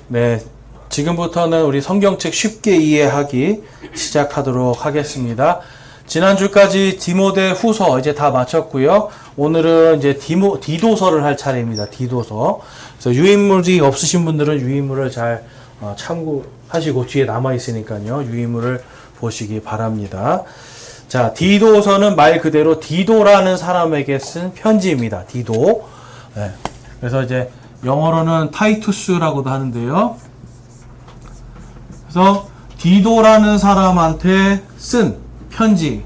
네, 지금부터는 우리 성경책 쉽게 이해하기 시작하도록 하겠습니다. 지난주까지 디모데 후서 이제 다 마쳤고요. 오늘은 이제 디도서를 할 차례입니다. 디도서. 그래서 유인물이 없으신 분들은 유인물을 잘 참고하시고 뒤에 남아 있으니까요. 유인물을 보시기 바랍니다. 자, 디도서는 말 그대로 디도라는 사람에게 쓴 편지입니다. 디도. 네. 그래서 이제 영어로는 타이투스라고도 하는데요. 그래서 디도라는 사람한테 쓴 편지.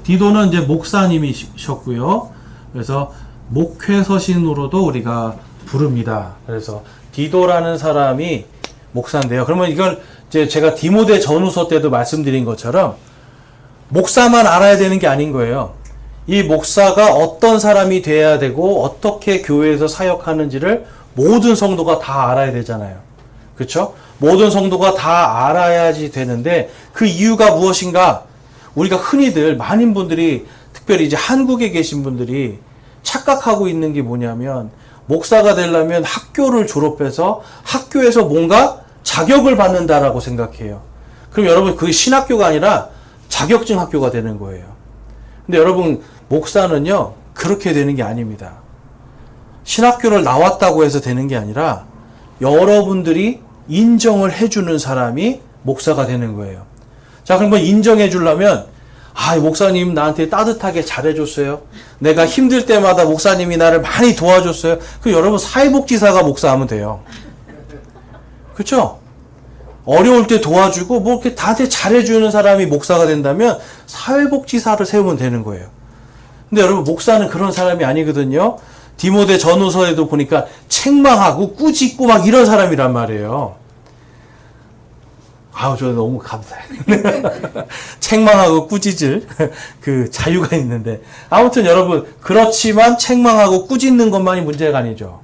디도는 이제 목사님이셨고요. 그래서 목회서신으로도 우리가 부릅니다. 그래서 디도라는 사람이 목사인데요. 그러면 이걸 이제 제가 디모데 전후서 때도 말씀드린 것처럼 목사만 알아야 되는 게 아닌 거예요. 이 목사가 어떤 사람이 돼야 되고 어떻게 교회에서 사역하는지를 모든 성도가 다 알아야 되잖아요. 그렇죠? 모든 성도가 다 알아야지 되는데 그 이유가 무엇인가? 우리가 흔히들 많은 분들이 특별히 이제 한국에 계신 분들이 착각하고 있는 게 뭐냐면 목사가 되려면 학교를 졸업해서 학교에서 뭔가 자격을 받는다라고 생각해요. 그럼 여러분 그게 신학교가 아니라 자격증 학교가 되는 거예요. 근데 여러분 목사는요 그렇게 되는 게 아닙니다. 신학교를 나왔다고 해서 되는 게 아니라 여러분들이 인정을 해주는 사람이 목사가 되는 거예요. 자, 그럼 인정해 주려면 목사님 나한테 따뜻하게 잘해줬어요. 내가 힘들 때마다 목사님이 나를 많이 도와줬어요. 그 여러분 사회복지사가 목사하면 돼요. 그렇죠? 어려울 때 도와주고 뭐 이렇게 다들 잘해주는 사람이 목사가 된다면 사회복지사를 세우면 되는 거예요. 근데 여러분 목사는 그런 사람이 아니거든요. 디모데 전후서에도 보니까 책망하고 꾸짖고 막 이런 사람이란 말이에요. 저 너무 감사해요. 책망하고 꾸짖을 그 자유가 있는데 아무튼 여러분 그렇지만 책망하고 꾸짖는 것만이 문제가 아니죠.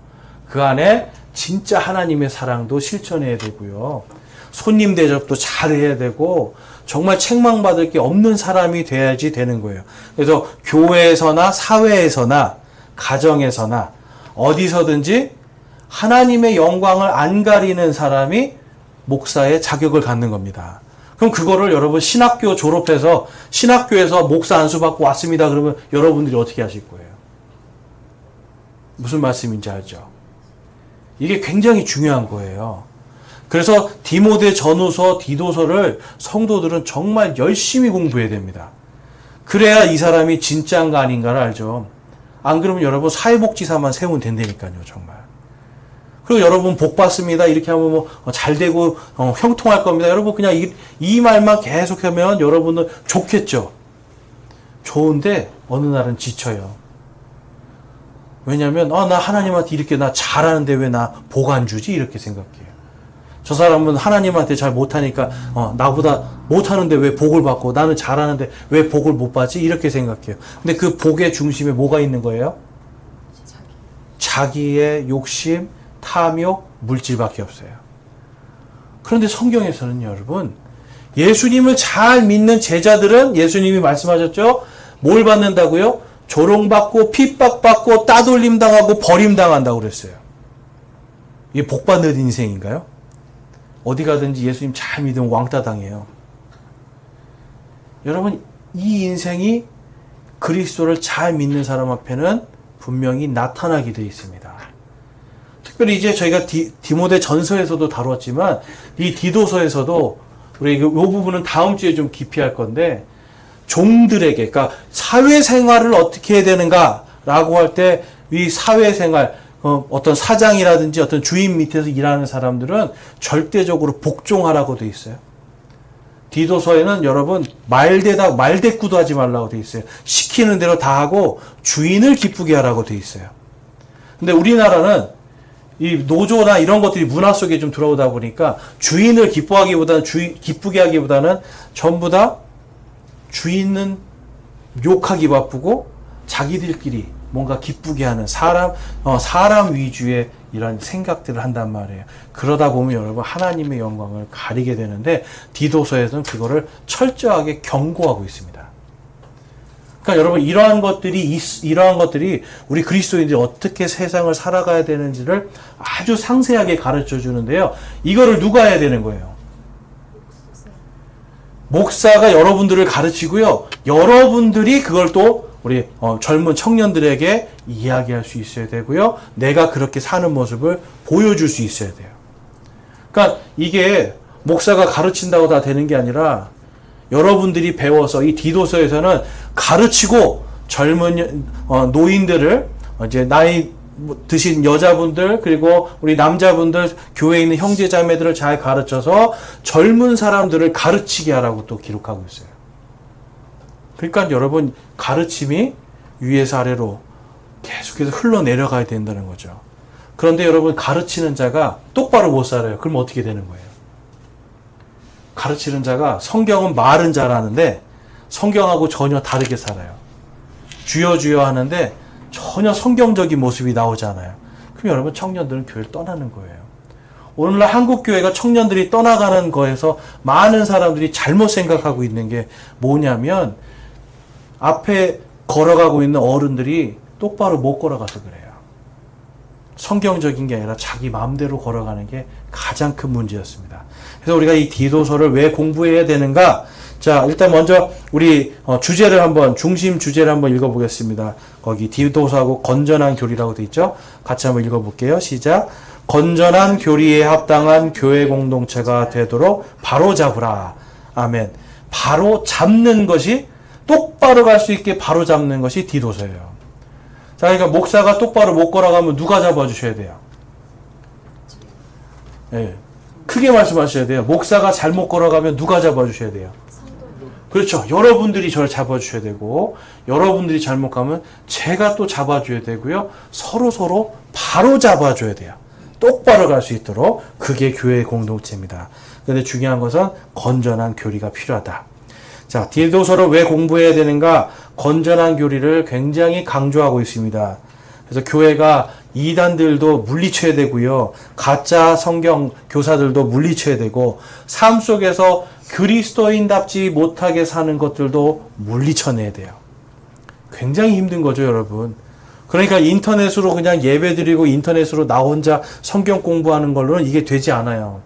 그 안에 진짜 하나님의 사랑도 실천해야 되고요. 손님 대접도 잘해야 되고 정말 책망받을 게 없는 사람이 돼야지 되는 거예요. 그래서 교회에서나 사회에서나 가정에서나 어디서든지 하나님의 영광을 안 가리는 사람이 목사의 자격을 갖는 겁니다. 그럼 그거를 여러분 신학교 졸업해서 신학교에서 목사 안수 받고 왔습니다. 그러면 여러분들이 어떻게 하실 거예요? 무슨 말씀인지 알죠? 이게 굉장히 중요한 거예요. 그래서 디모데 전후서, 디도서를 성도들은 정말 열심히 공부해야 됩니다. 그래야 이 사람이 진짜인가 아닌가를 알죠. 안 그러면 여러분 사회복지사만 세우면 된다니까요, 정말. 그리고 여러분 복 받습니다. 이렇게 하면 잘 되고 형통할 겁니다. 여러분 그냥 이 말만 계속하면 여러분은 좋겠죠. 좋은데 어느 날은 지쳐요. 왜냐하면 나 하나님한테 이렇게 나 잘하는데 왜 나 복 안 주지? 이렇게 생각해요. 저 사람은 하나님한테 잘 못하니까 나보다 못하는데 왜 복을 받고 나는 잘하는데 왜 복을 못 받지? 이렇게 생각해요. 근데 그 복의 중심에 뭐가 있는 거예요? 자기의 욕심, 탐욕, 물질밖에 없어요. 그런데 성경에서는 여러분 예수님을 잘 믿는 제자들은 예수님이 말씀하셨죠? 뭘 받는다고요? 조롱받고 핍박받고 따돌림당하고 버림당한다고 그랬어요. 이게 복받는 인생인가요? 어디 가든지 예수님 잘 믿으면 왕따 당해요. 여러분 이 인생이 그리스도를 잘 믿는 사람 앞에는 분명히 나타나게 되어 있습니다. 특별히 이제 저희가 디모데 전서에서도 다뤘지만 이 디도서에서도 우리 이 부분은 다음 주에 좀 깊이 할 건데 종들에게 그러니까 사회생활을 어떻게 해야 되는가라고 할 때 이 사회생활 어떤 사장이라든지 어떤 주인 밑에서 일하는 사람들은 절대적으로 복종하라고 돼 있어요. 디도서에는 여러분 말대꾸도 하지 말라고 돼 있어요. 시키는 대로 다 하고 주인을 기쁘게 하라고 돼 있어요. 근데 우리나라는 이 노조나 이런 것들이 문화 속에 좀 들어오다 보니까 주인을 기쁘게 하기보다는 전부 다 주인은 욕하기 바쁘고 자기들끼리 뭔가 기쁘게 하는 사람 위주의 이런 생각들을 한단 말이에요. 그러다 보면 여러분 하나님의 영광을 가리게 되는데 디도서에서는 그거를 철저하게 경고하고 있습니다. 그러니까 여러분 이러한 것들이 우리 그리스도인들이 어떻게 세상을 살아가야 되는지를 아주 상세하게 가르쳐 주는데요. 이거를 누가 해야 되는 거예요? 목사가 여러분들을 가르치고요. 여러분들이 그걸 또 우리 젊은 청년들에게 이야기할 수 있어야 되고요. 내가 그렇게 사는 모습을 보여줄 수 있어야 돼요. 그러니까 이게 목사가 가르친다고 다 되는 게 아니라 여러분들이 배워서 이 디도서에서는 가르치고 젊은 노인들을 이제 나이 드신 여자분들 그리고 우리 남자분들 교회에 있는 형제자매들을 잘 가르쳐서 젊은 사람들을 가르치게 하라고 또 기록하고 있어요. 그러니까 여러분 가르침이 위에서 아래로 계속해서 흘러내려가야 된다는 거죠. 그런데 여러분 가르치는 자가 똑바로 못 살아요. 그럼 어떻게 되는 거예요? 가르치는 자가 성경은 말은 잘하는데 성경하고 전혀 다르게 살아요. 주여 주여 하는데 전혀 성경적인 모습이 나오지 않아요. 그럼 여러분 청년들은 교회를 떠나는 거예요. 오늘날 한국교회가 청년들이 떠나가는 거에서 많은 사람들이 잘못 생각하고 있는 게 뭐냐면 앞에 걸어가고 있는 어른들이 똑바로 못 걸어가서 그래요. 성경적인 게 아니라 자기 마음대로 걸어가는 게 가장 큰 문제였습니다. 그래서 우리가 이 디도서를 왜 공부해야 되는가? 자, 일단 먼저 우리 주제를 한번 중심 주제를 한번 읽어보겠습니다. 거기 디도서하고 건전한 교리라고 돼 있죠. 같이 한번 읽어볼게요. 시작. 건전한 교리에 합당한 교회 공동체가 되도록 바로 잡으라. 아멘. 바로 잡는 것이 똑바로 갈 수 있게 바로 잡는 것이 디도서예요. 자, 그러니까 목사가 똑바로 못 걸어가면 누가 잡아주셔야 돼요? 네. 크게 말씀하셔야 돼요. 목사가 잘못 걸어가면 누가 잡아주셔야 돼요? 그렇죠. 여러분들이 저를 잡아주셔야 되고 여러분들이 잘못 가면 제가 또 잡아줘야 되고요. 서로 바로 잡아줘야 돼요. 똑바로 갈 수 있도록 그게 교회의 공동체입니다. 그런데 중요한 것은 건전한 교리가 필요하다. 자, 디도서를 왜 공부해야 되는가? 건전한 교리를 굉장히 강조하고 있습니다. 그래서 교회가 이단들도 물리쳐야 되고요. 가짜 성경 교사들도 물리쳐야 되고 삶 속에서 그리스도인답지 못하게 사는 것들도 물리쳐내야 돼요. 굉장히 힘든 거죠, 여러분. 그러니까 인터넷으로 그냥 예배드리고 인터넷으로 나 혼자 성경 공부하는 걸로는 이게 되지 않아요.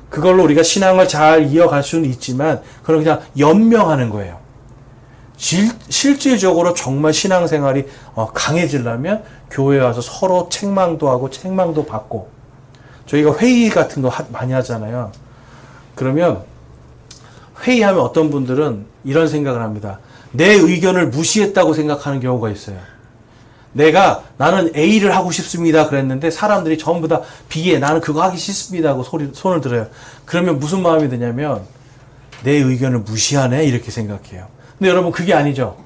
그걸로 우리가 신앙을 잘 이어갈 수는 있지만 그건 그냥 연명하는 거예요. 실질적으로 정말 신앙생활이 강해지려면 교회에 와서 서로 책망도 하고 책망도 받고 저희가 회의 같은 거 많이 하잖아요. 그러면 회의하면 어떤 분들은 이런 생각을 합니다. 내 의견을 무시했다고 생각하는 경우가 있어요. 나는 A를 하고 싶습니다 그랬는데 사람들이 전부 다 B에 나는 그거 하기 싫습니다 하고 손을 들어요. 그러면 무슨 마음이 드냐면 내 의견을 무시하네 이렇게 생각해요. 근데 여러분 그게 아니죠.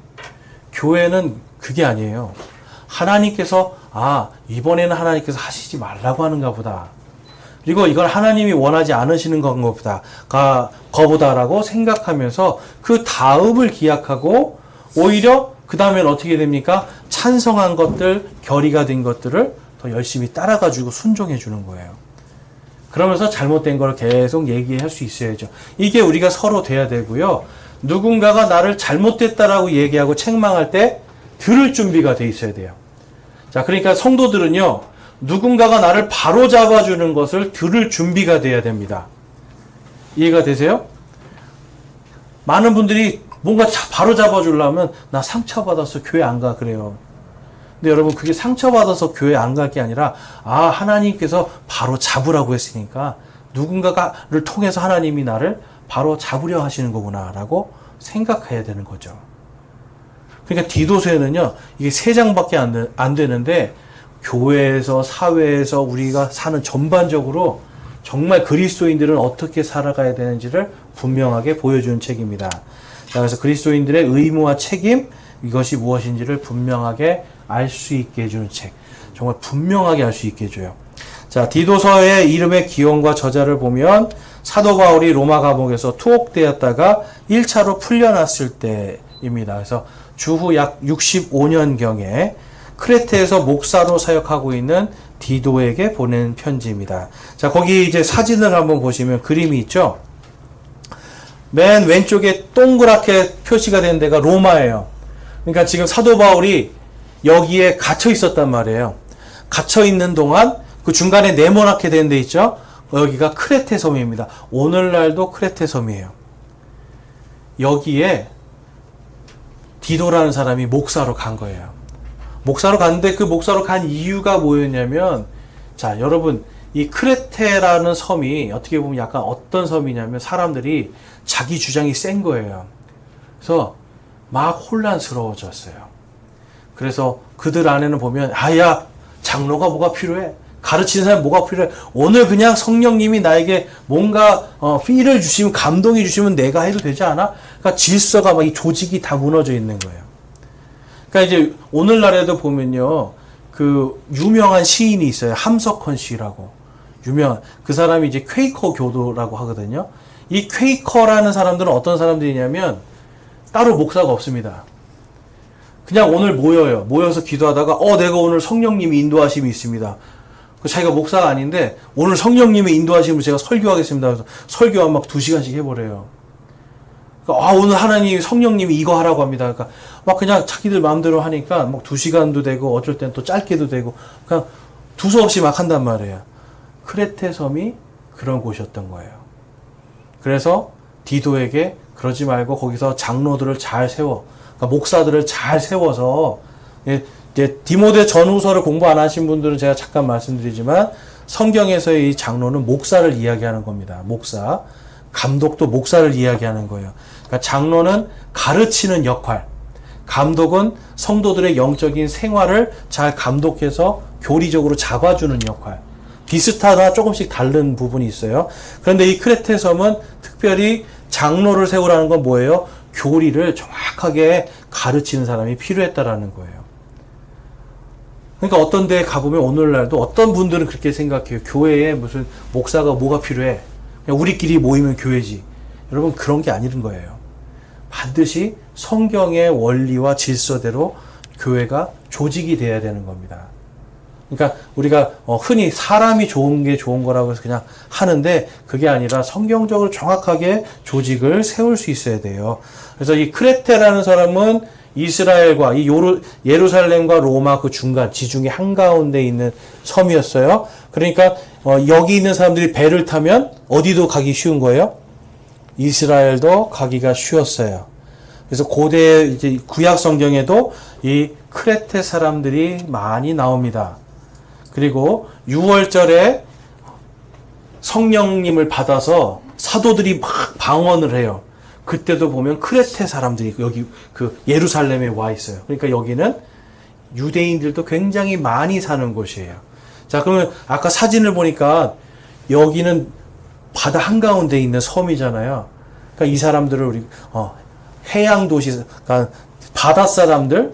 교회는 그게 아니에요. 하나님께서 이번에는 하나님께서 하시지 말라고 하는가 보다. 그리고 이걸 하나님이 원하지 않으시는 거보다라고 생각하면서 그 다음을 기약하고 오히려 그 다음엔 어떻게 됩니까? 찬성한 것들, 결의가 된 것들을 더 열심히 따라가지고 순종해 주는 거예요. 그러면서 잘못된 걸 계속 얘기할 수 있어야죠. 이게 우리가 서로 돼야 되고요. 누군가가 나를 잘못됐다라고 얘기하고 책망할 때 들을 준비가 돼 있어야 돼요. 자, 그러니까 성도들은요, 누군가가 나를 바로 잡아주는 것을 들을 준비가 돼야 됩니다. 이해가 되세요? 많은 분들이 뭔가 바로 잡아주려면 나 상처받아서 교회 안 가 그래요. 근데 여러분 그게 상처받아서 교회 안 갈 게 아니라 하나님께서 바로 잡으라고 했으니까 누군가를 통해서 하나님이 나를 바로 잡으려 하시는 거구나 라고 생각해야 되는 거죠. 그러니까 디도서에는요 이게 3장밖에 안 되는데 교회에서 사회에서 우리가 사는 전반적으로 정말 그리스도인들은 어떻게 살아가야 되는지를 분명하게 보여주는 책입니다. 자, 그래서 그리스도인들의 의무와 책임 이것이 무엇인지를 분명하게 알 수 있게 해주는 책. 정말 분명하게 알 수 있게 해줘요. 자, 디도서의 이름의 기원과 저자를 보면 사도 바울이 로마 감옥에서 투옥되었다가 1차로 풀려났을 때입니다. 그래서 주후 약 65년경에 크레테에서 목사로 사역하고 있는 디도에게 보낸 편지입니다. 자, 거기 이제 사진을 한번 보시면 그림이 있죠? 맨 왼쪽에 동그랗게 표시가 된 데가 로마예요. 그러니까 지금 사도 바울이 여기에 갇혀 있었단 말이에요. 갇혀 있는 동안 그 중간에 네모나게 된 데 있죠? 여기가 크레테 섬입니다. 오늘날도 크레테 섬이에요. 여기에 디도라는 사람이 목사로 간 거예요. 목사로 갔는데 그 목사로 간 이유가 뭐였냐면, 자, 여러분, 이 크레테라는 섬이 어떻게 보면 약간 어떤 섬이냐면 사람들이 자기 주장이 센 거예요. 그래서 막 혼란스러워졌어요. 그래서 그들 안에는 보면, 아야, 장로가 뭐가 필요해? 가르치는 사람이 뭐가 필요해? 오늘 그냥 성령님이 나에게 뭔가 필을 주시면, 감동이 주시면 내가 해도 되지 않아? 그러니까 질서가 막 이 조직이 다 무너져 있는 거예요. 그러니까 이제 오늘날에도 보면요, 그 유명한 시인이 있어요. 함석헌 씨라고. 그 사람이 이제 퀘이커 교도라고 하거든요. 이 퀘이커라는 사람들은 어떤 사람들이냐면 따로 목사가 없습니다. 그냥 오늘 모여요. 모여서 기도하다가 내가 오늘 성령님이 인도하심이 있습니다. 자기가 목사가 아닌데 오늘 성령님의 인도하심을 제가 설교하겠습니다. 그래서 설교한 막 2시간씩 해버려요. 그러니까 오늘 하나님 성령님이 이거 하라고 합니다. 그러니까 막 그냥 자기들 마음대로 하니까 막 2시간도 되고 어쩔 땐 또 짧게도 되고 그냥 두서없이 막 한단 말이에요. 크레테 섬이 그런 곳이었던 거예요. 그래서 디도에게 그러지 말고 거기서 장로들을 잘 세워, 그러니까 목사들을 잘 세워서, 이제 디모데 전후서를 공부 안 하신 분들은 제가 잠깐 말씀드리지만 성경에서의 이 장로는 목사를 이야기하는 겁니다. 목사. 감독도 목사를 이야기하는 거예요. 그러니까 장로는 가르치는 역할, 감독은 성도들의 영적인 생활을 잘 감독해서 교리적으로 잡아주는 역할. 비슷하다 조금씩 다른 부분이 있어요. 그런데 이 크레테 섬은 특별히 장로를 세우라는 건 뭐예요? 교리를 정확하게 가르치는 사람이 필요했다라는 거예요. 그러니까 어떤 데에 가보면 오늘날도 어떤 분들은 그렇게 생각해요. 교회에 무슨 목사가 뭐가 필요해? 그냥 우리끼리 모이면 교회지. 여러분, 그런 게 아닌 거예요. 반드시 성경의 원리와 질서대로 교회가 조직이 돼야 되는 겁니다. 그러니까 우리가 흔히 사람이 좋은 게 좋은 거라고 해서 그냥 하는데 그게 아니라 성경적으로 정확하게 조직을 세울 수 있어야 돼요. 그래서 이 크레테라는 사람은 이스라엘과 이 예루살렘과 로마 그 중간 지중해 한가운데 있는 섬이었어요. 그러니까 여기 있는 사람들이 배를 타면 어디도 가기 쉬운 거예요? 이스라엘도 가기가 쉬웠어요. 그래서 고대 이제 구약 성경에도 이 크레테 사람들이 많이 나옵니다. 그리고 6월절에 성령님을 받아서 사도들이 막 방언을 해요. 그때도 보면 크레테 사람들이 여기 그 예루살렘에 와 있어요. 그러니까 여기는 유대인들도 굉장히 많이 사는 곳이에요. 자, 그러면 아까 사진을 보니까 여기는 바다 한가운데 있는 섬이잖아요. 그러니까 이 사람들을 우리 해양 도시, 그러니까 바다 사람들,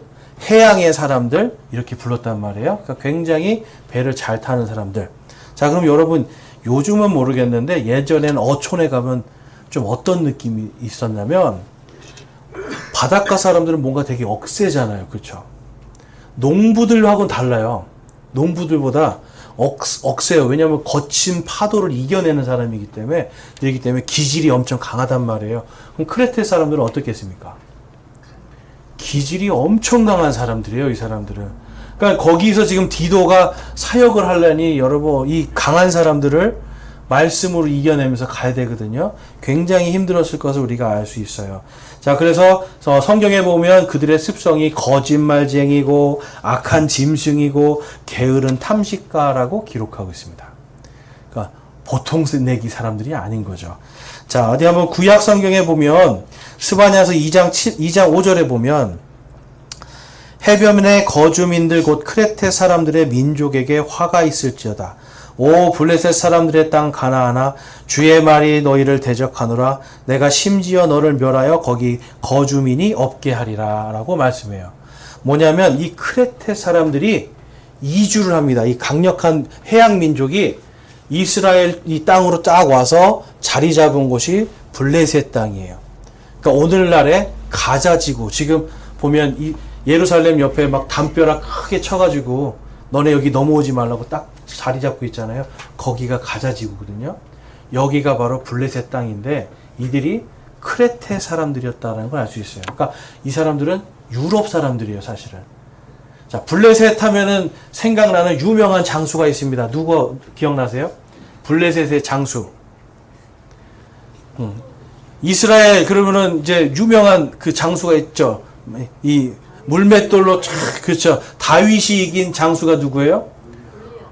해양의 사람들 이렇게 불렀단 말이에요. 그러니까 굉장히 배를 잘 타는 사람들. 자, 그럼 여러분 요즘은 모르겠는데 예전에는 어촌에 가면 좀 어떤 느낌이 있었냐면 바닷가 사람들은 뭔가 되게 억세잖아요. 그렇죠? 농부들하고는 달라요. 농부들보다 억세요. 왜냐하면 거친 파도를 이겨내는 사람이기 때문에 기질이 엄청 강하단 말이에요. 그럼 크레테 사람들은 어떻겠습니까? 기질이 엄청 강한 사람들이에요. 이 사람들은. 그러니까 거기서 지금 디도가 사역을 하려니 여러분 이 강한 사람들을 말씀으로 이겨내면서 가야 되거든요. 굉장히 힘들었을 것을 우리가 알 수 있어요. 자, 그래서 성경에 보면 그들의 습성이 거짓말쟁이고 악한 짐승이고 게으른 탐식가라고 기록하고 있습니다. 그러니까 보통 내기 사람들이 아닌 거죠. 자, 어디 한번 구약 성경에 보면 스바냐서 2장 5절에 보면 해변의 거주민들 곧 크레테 사람들의 민족에게 화가 있을지어다. 오 블레셋 사람들의 땅 가나안아 주의 말이 너희를 대적하노라. 내가 심지어 너를 멸하여 거기 거주민이 없게 하리라 라고 말씀해요. 뭐냐면 이 크레테 사람들이 이주를 합니다. 이 강력한 해양 민족이 이스라엘 이 땅으로 쫙 와서 자리 잡은 곳이 블레셋 땅이에요. 그러니까 오늘날의 가자지구, 지금 보면 이 예루살렘 옆에 막 담벼락 크게 쳐가지고 너네 여기 넘어오지 말라고 딱 자리 잡고 있잖아요. 거기가 가자지구거든요. 여기가 바로 블레셋 땅인데 이들이 크레테 사람들이었다는 걸 알 수 있어요. 그러니까 이 사람들은 유럽 사람들이에요, 사실은. 자, 블레셋 하면은 생각나는 유명한 장수가 있습니다. 누구 기억나세요? 블레셋의 장수. 이스라엘 그러면은 이제 유명한 그 장수가 있죠. 이 물맷돌로 그렇죠. 다윗이 이긴 장수가 누구예요?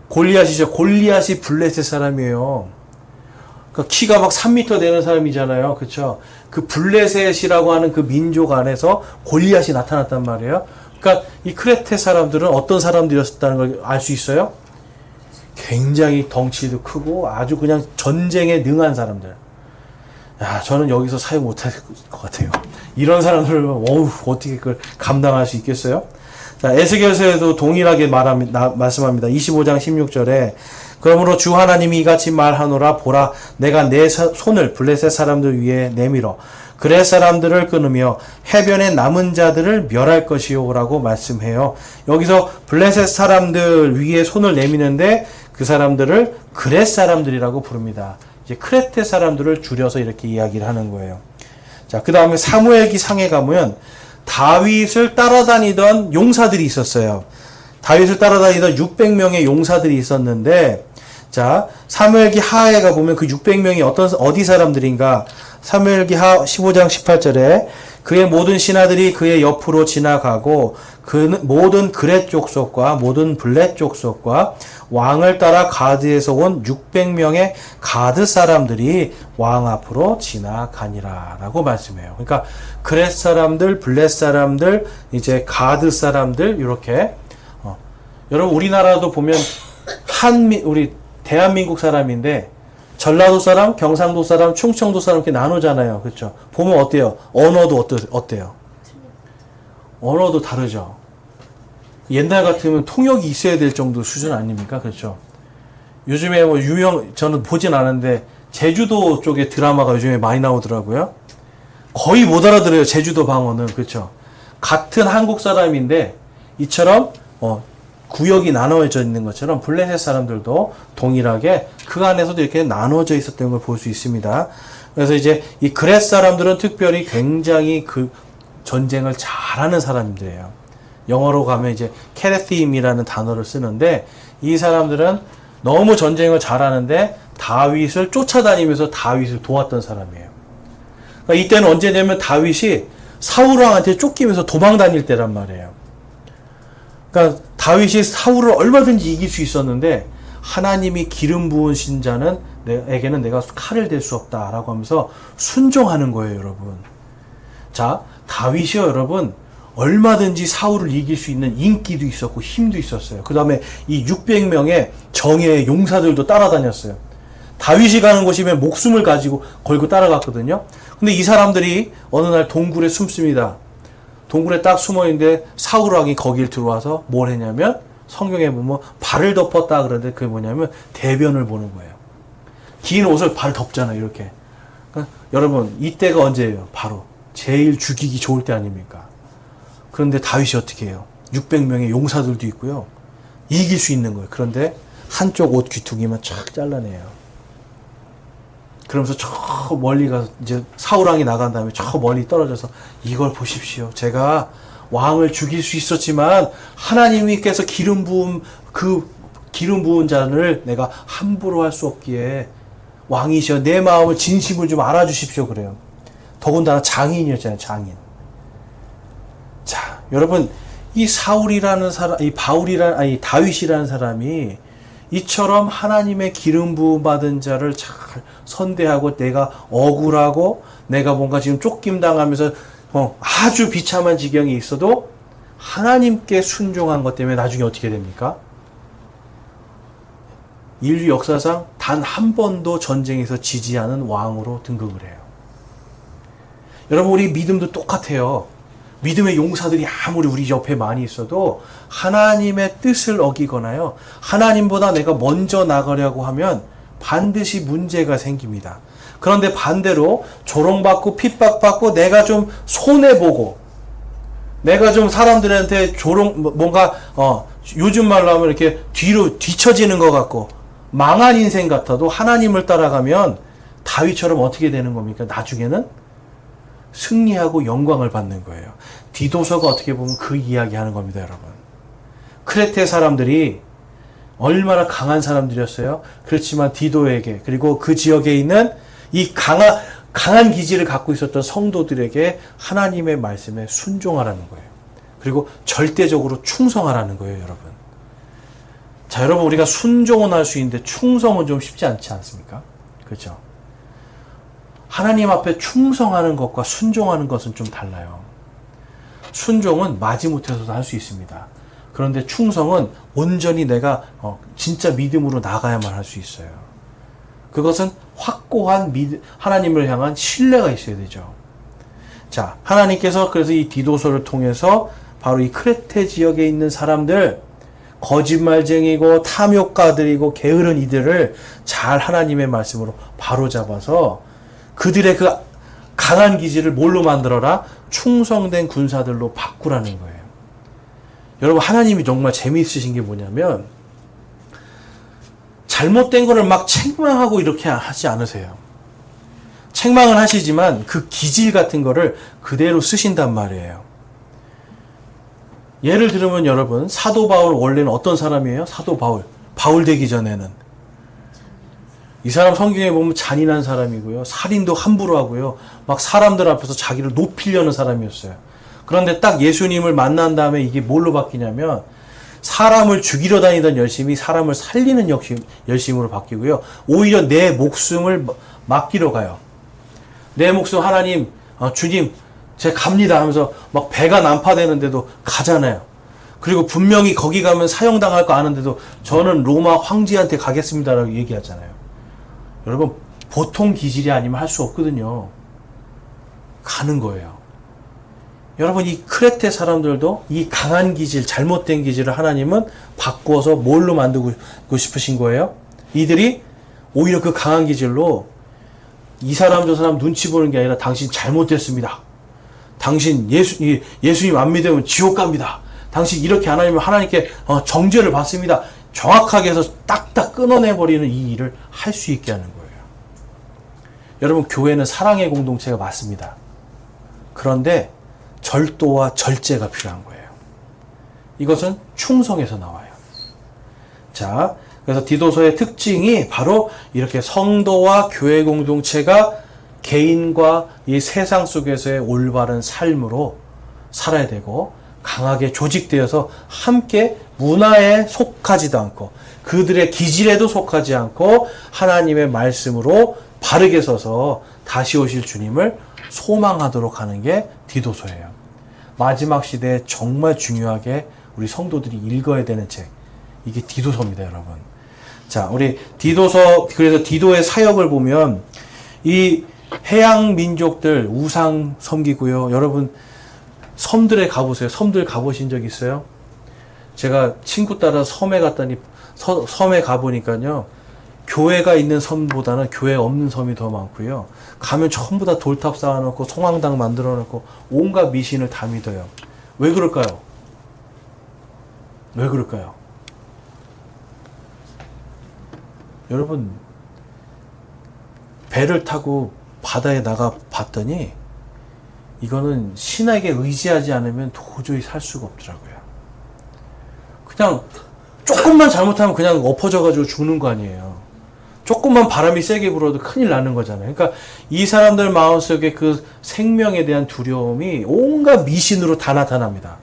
골리앗이죠. 골리앗이 블레셋 사람이에요. 그 키가 막 3m 되는 사람이잖아요. 그렇죠. 그 블레셋이라고 하는 그 민족 안에서 골리앗이 나타났단 말이에요. 그러니까 이 크레테 사람들은 어떤 사람들이었다는 걸 알 수 있어요? 굉장히 덩치도 크고 아주 그냥 전쟁에 능한 사람들. 야, 저는 여기서 사용 못할 것 같아요. 이런 사람들을 어떻게 그걸 감당할 수 있겠어요? 자, 에스겔서에도 동일하게 말씀합니다. 25장 16절에 그러므로 주 하나님이 이같이 말하노라. 보라, 내가 내 손을 블레셋 사람들 위에 내밀어 그렛 사람들을 끊으며 해변의 남은 자들을 멸할 것이요 라고 말씀해요. 여기서 블레셋 사람들 위에 손을 내미는데 그 사람들을 그렛 사람들이라고 부릅니다. 이제 크레테 사람들을 줄여서 이렇게 이야기를 하는 거예요. 자, 그 다음에 사무엘기 상에 가면 다윗을 따라다니던 용사들이 있었어요. 다윗을 따라다니던 600명의 용사들이 있었는데, 자, 사무엘기 하에 가보면 그 600명이 어디 사람들인가? 사무엘기 하 15장 18절에 그의 모든 신하들이 그의 옆으로 지나가고 그 모든 그렛 족속과 모든 블렛 족속과 왕을 따라 가드에서 온 600명의 가드 사람들이 왕 앞으로 지나가니라 라고 말씀해요. 그러니까 그렛 사람들, 블렛 사람들, 이제 가드 사람들 이렇게 여러분 우리나라도 보면 우리 대한민국 사람인데 전라도 사람, 경상도 사람, 충청도 사람 이렇게 나누잖아요. 그렇죠? 보면 어때요? 언어도 어때요? 언어도 다르죠. 옛날 같으면 통역이 있어야 될 정도 수준 아닙니까? 그렇죠? 요즘에 뭐 저는 보진 않았는데 제주도 쪽에 드라마가 요즘에 많이 나오더라고요. 거의 못 알아들어요. 제주도 방언은. 그렇죠? 같은 한국 사람인데 이처럼 구역이 나눠져 있는 것처럼 블레셋 사람들도 동일하게 그 안에서도 이렇게 나눠져 있었던 걸 볼 수 있습니다. 그래서 이제 이 그렛 사람들은 특별히 굉장히 그 전쟁을 잘하는 사람들이에요. 영어로 가면 이제 캐레팀이라는 단어를 쓰는데 이 사람들은 너무 전쟁을 잘하는데 다윗을 쫓아다니면서 다윗을 도왔던 사람이에요. 그러니까 이때는 언제냐면 다윗이 사울 왕한테 쫓기면서 도망 다닐 때란 말이에요. 그러니까 다윗이 사울을 얼마든지 이길 수 있었는데 하나님이 기름 부으신 자는 에게는 내가 칼을 댈 수 없다라고 하면서 순종하는 거예요, 여러분. 자, 다윗이요, 여러분. 얼마든지 사울을 이길 수 있는 인기도 있었고 힘도 있었어요. 그 다음에 이 600명의 정예의 용사들도 따라다녔어요. 다윗이 가는 곳이면 목숨을 걸고 따라갔거든요. 근데 이 사람들이 어느 날 동굴에 숨습니다. 동굴에 딱 숨어있는데 사울 왕이 거길 들어와서 뭘 했냐면 성경에 보면 발을 덮었다 그러는데 그게 뭐냐면 대변을 보는 거예요. 긴 옷을 발 덮잖아요, 이렇게. 그러니까 여러분, 이때가 언제예요? 바로 제일 죽이기 좋을 때 아닙니까? 그런데 다윗이 어떻게 해요? 600명의 용사들도 있고요. 이길 수 있는 거예요. 그런데 한쪽 옷 귀퉁이만 쫙 잘라내요. 그러면서 저 멀리 가서 이제 사울왕이 나간 다음에 저 멀리 떨어져서 이걸 보십시오. 제가 왕을 죽일 수 있었지만 하나님께서 기름 부은 자를 내가 함부로 할 수 없기에 왕이시여 내 마음을 진심을 좀 알아주십시오. 그래요. 더군다나 장인이었잖아요. 장인. 자, 여러분, 이 사울이라는 사람, 이 다윗이라는 사람이 이처럼 하나님의 기름 부음 받은 자를 잘 선대하고 내가 억울하고 내가 뭔가 지금 쫓김 당하면서 아주 비참한 지경이 있어도 하나님께 순종한 것 때문에 나중에 어떻게 됩니까? 인류 역사상 단 한 번도 전쟁에서 지지 않은 왕으로 등극을 해요. 여러분, 우리 믿음도 똑같아요. 믿음의 용사들이 아무리 우리 옆에 많이 있어도 하나님의 뜻을 어기거나요, 하나님보다 내가 먼저 나가려고 하면 반드시 문제가 생깁니다. 그런데 반대로 조롱받고 핍박받고 내가 좀 손해보고 내가 좀 사람들한테 뭔가 요즘 말로 하면 이렇게 뒤처지는 것 같고 망한 인생 같아도 하나님을 따라가면 다윗처럼 어떻게 되는 겁니까? 나중에는 승리하고 영광을 받는 거예요. 디도서가 어떻게 보면 그 이야기 하는 겁니다, 여러분. 크레테 사람들이 얼마나 강한 사람들이었어요. 그렇지만 디도에게, 그리고 그 지역에 있는 이 강한 기질을 갖고 있었던 성도들에게 하나님의 말씀에 순종하라는 거예요. 그리고 절대적으로 충성하라는 거예요, 여러분. 자, 여러분, 우리가 순종은 할 수 있는데 충성은 좀 쉽지 않지 않습니까? 그렇죠? 하나님 앞에 충성하는 것과 순종하는 것은 좀 달라요. 순종은 마지못해서도 할 수 있습니다. 그런데 충성은 온전히 내가 진짜 믿음으로 나가야만 할 수 있어요. 그것은 확고한 하나님을 향한 신뢰가 있어야 되죠. 자, 하나님께서 그래서 이 디도서를 통해서 바로 이 크레테 지역에 있는 사람들, 거짓말쟁이고 탐욕가들이고 게으른 이들을 잘 하나님의 말씀으로 바로잡아서 그들의 그 강한 기질을 뭘로 만들어라? 충성된 군사들로 바꾸라는 거예요. 여러분, 하나님이 정말 재미있으신 게 뭐냐면 잘못된 거를 막 책망하고 이렇게 하지 않으세요. 책망은 하시지만 그 기질 같은 거를 그대로 쓰신단 말이에요. 예를 들면 여러분, 사도 바울 원래는 어떤 사람이에요? 사도 바울 되기 전에는 이 사람 성경에 보면 잔인한 사람이고요, 살인도 함부로 하고요, 막 사람들 앞에서 자기를 높이려는 사람이었어요. 그런데 딱 예수님을 만난 다음에 이게 뭘로 바뀌냐면 사람을 죽이려 다니던 열심이 사람을 살리는 열심으로 바뀌고요, 오히려 내 목숨을 맡기러 가요. 내 목숨 하나님, 주님 제가 갑니다 하면서 막 배가 난파되는데도 가잖아요. 그리고 분명히 거기 가면 사형당할 거 아는데도 저는 로마 황제한테 가겠습니다라고 얘기하잖아요. 여러분, 보통 기질이 아니면 할 수 없거든요. 가는 거예요. 여러분, 이 크레테 사람들도 이 강한 기질, 잘못된 기질을 하나님은 바꾸어서 뭘로 만들고 싶으신 거예요? 이들이 오히려 그 강한 기질로 이 사람 저 사람 눈치 보는 게 아니라 당신 잘못됐습니다. 당신 예수님 안 믿으면 지옥 갑니다. 당신 이렇게 안 하면 하나님께 정죄를 받습니다. 정확하게 해서 딱딱 끊어내버리는 이 일을 할 수 있게 하는 거예요. 여러분, 교회는 사랑의 공동체가 맞습니다. 그런데 절도와 절제가 필요한 거예요. 이것은 충성에서 나와요. 자, 그래서 디도서의 특징이 바로 이렇게 성도와 교회 공동체가 개인과 이 세상 속에서의 올바른 삶으로 살아야 되고, 강하게 조직되어서 함께 문화에 속하지도 않고 그들의 기질에도 속하지 않고 하나님의 말씀으로 바르게 서서 다시 오실 주님을 소망하도록 하는 게 디도서예요. 마지막 시대에 정말 중요하게 우리 성도들이 읽어야 되는 책, 이게 디도서입니다, 여러분. 자, 우리 디도서, 그래서 디도의 사역을 보면 이 해양 민족들 우상 섬기고요. 여러분, 섬들에 가보세요. 섬들 가보신 적 있어요? 제가 친구 따라 섬에 갔더니 섬에 가보니까요, 교회가 있는 섬보다는 교회 없는 섬이 더 많고요. 가면 전부 다 돌탑 쌓아놓고 성황당 만들어놓고 온갖 미신을 다 믿어요. 왜 그럴까요? 왜 그럴까요? 여러분, 배를 타고 바다에 나가 봤더니 이거는 신에게 의지하지 않으면 도저히 살 수가 없더라고요. 그냥 조금만 잘못하면 그냥 엎어져가지고 죽는 거 아니에요. 조금만 바람이 세게 불어도 큰일 나는 거잖아요. 그러니까 이 사람들 마음속에 그 생명에 대한 두려움이 온갖 미신으로 다 나타납니다.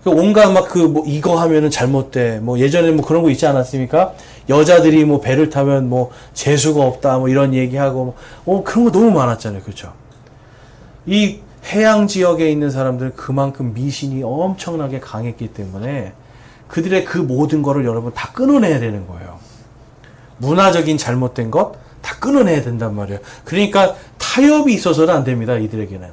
온갖 막 뭐 이거 하면은 잘못돼. 뭐 예전에 뭐 그런 거 있지 않았습니까? 여자들이 뭐 배를 타면 뭐 재수가 없다. 뭐 이런 얘기하고 그런 거 너무 많았잖아요. 그렇죠? 이 해양 지역에 있는 사람들 그만큼 미신이 엄청나게 강했기 때문에 그들의 그 모든 거를 여러분 다 끊어내야 되는 거예요. 문화적인 잘못된 것 다 끊어내야 된단 말이에요. 그러니까 타협이 있어서는 안 됩니다. 이들에게는.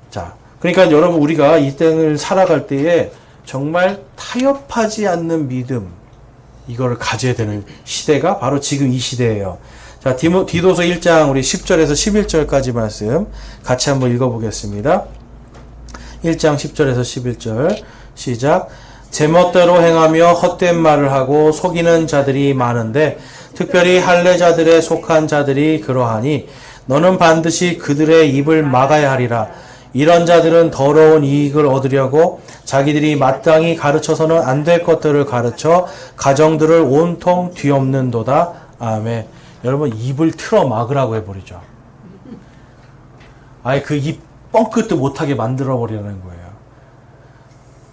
자, 그러니까 여러분, 우리가 이 땅을 살아갈 때에 정말 타협하지 않는 믿음, 이거를 가져야 되는 시대가 바로 지금 이 시대예요. 자, 디도서 1장 우리 10절에서 11절까지 말씀 같이 한번 읽어보겠습니다. 1장 10절에서 11절 시작. 제멋대로 행하며 헛된 말을 하고 속이는 자들이 많은데 특별히 할례자들에 속한 자들이 그러하니 너는 반드시 그들의 입을 막아야 하리라. 이런 자들은 더러운 이익을 얻으려고 자기들이 마땅히 가르쳐서는 안 될 것들을 가르쳐 가정들을 온통 뒤엎는도다. 아멘. 여러분, 입을 틀어 막으라고 해버리죠. 아예 그 입 뻥끗도 못하게 만들어버리라는 거예요.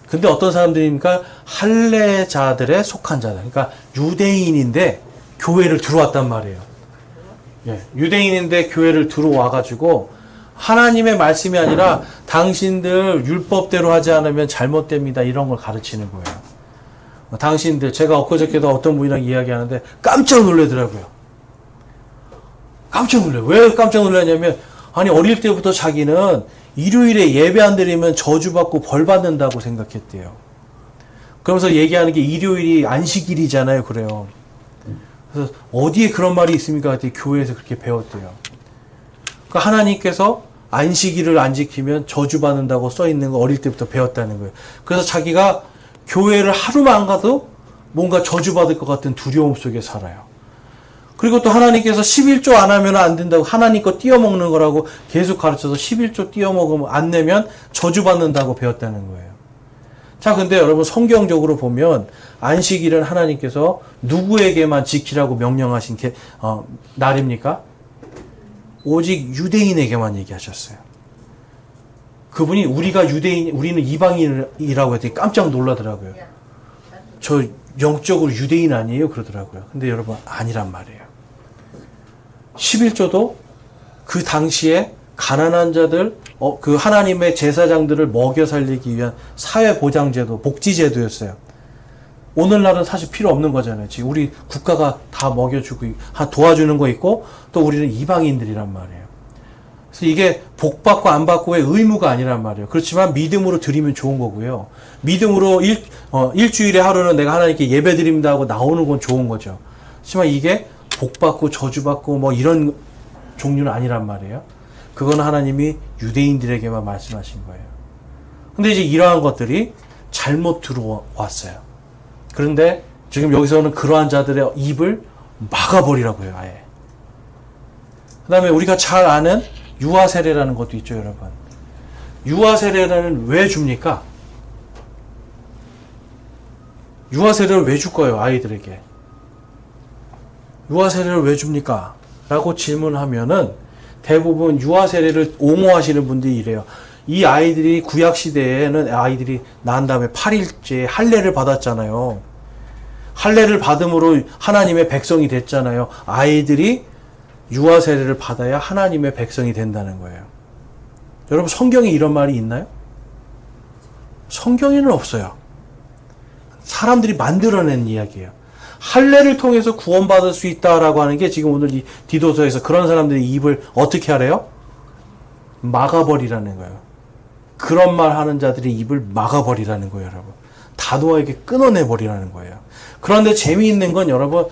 근데 어떤 사람들입니까? 할례자들에 속한 자들. 그러니까 유대인인데 교회를 들어왔단 말이에요. 예, 유대인인데 교회를 들어와가지고 하나님의 말씀이 아니라 당신들 율법대로 하지 않으면 잘못됩니다. 이런 걸 가르치는 거예요. 당신들, 제가 엊그저께도 어떤 분이랑 이야기하는데 깜짝 놀라더라고요. 깜짝 놀라요. 왜 깜짝 놀랐냐면, 아니, 어릴 때부터 자기는 일요일에 예배 안 드리면 저주받고 벌 받는다고 생각했대요. 그러면서 얘기하는 게 일요일이 안식일이잖아요. 그래요. 그래서 어디에 그런 말이 있습니까? 그랬더니 교회에서 그렇게 배웠대요. 그러니까 하나님께서 안식일을 안 지키면 저주받는다고 써 있는 거 어릴 때부터 배웠다는 거예요. 그래서 자기가 교회를 하루만 안 가도 뭔가 저주받을 것 같은 두려움 속에 살아요. 그리고 또 하나님께서 11조 안 하면 안 된다고 하나님 거 띄어먹는 거라고 계속 가르쳐서 11조 띄어먹으면 안 내면 저주받는다고 배웠다는 거예요. 자, 근데 여러분 성경적으로 보면 안식일은 하나님께서 누구에게만 지키라고 명령하신 날입니까? 오직 유대인에게만 얘기하셨어요. 그분이 우리가 유대인, 우리는 이방인이라고 했더니 깜짝 놀라더라고요. 저 영적으로 유대인 아니에요? 그러더라고요. 근데 여러분 아니란 말이에요. 11조도 그 당시에 가난한 자들, 그 하나님의 제사장들을 먹여 살리기 위한 사회보장제도, 복지제도였어요. 오늘날은 사실 필요 없는 거잖아요. 지금 우리 국가가 다 먹여주고 도와주는 거 있고 또 우리는 이방인들이란 말이에요. 그래서 이게 복 받고 안 받고의 의무가 아니란 말이에요. 그렇지만 믿음으로 드리면 좋은 거고요. 믿음으로 일주일에 하루는 내가 하나님께 예배 드립니다 하고 나오는 건 좋은 거죠. 하지만 이게 복 받고 저주 받고 뭐 이런 종류는 아니란 말이에요. 그건 하나님이 유대인들에게만 말씀하신 거예요. 근데 이제 이러한 것들이 잘못 들어왔어요. 그런데 지금 여기서는 그러한 자들의 입을 막아버리라고 해요, 아예. 그 다음에 우리가 잘 아는 유아세례라는 것도 있죠, 여러분. 유아세례는 왜 줍니까? 유아세례를 왜 줄 거예요, 아이들에게? 유아세례를 왜 줍니까? 라고 질문하면은 대부분 유아세례를 옹호하시는 분들이 이래요. 이 아이들이 구약시대에는 아이들이 낳은 다음에 8일째 할례를 받았잖아요. 할례를 받음으로 하나님의 백성이 됐잖아요. 아이들이 유아세례를 받아야 하나님의 백성이 된다는 거예요. 여러분 성경에 이런 말이 있나요? 성경에는 없어요. 사람들이 만들어낸 이야기예요. 할례를 통해서 구원받을 수 있다라고 하는 게 지금 오늘 이 디도서에서 그런 사람들의 입을 어떻게 하래요? 막아버리라는 거예요. 그런 말 하는 자들의 입을 막아버리라는 거예요, 여러분. 단호하게 끊어내버리라는 거예요. 그런데 재미있는 건 여러분,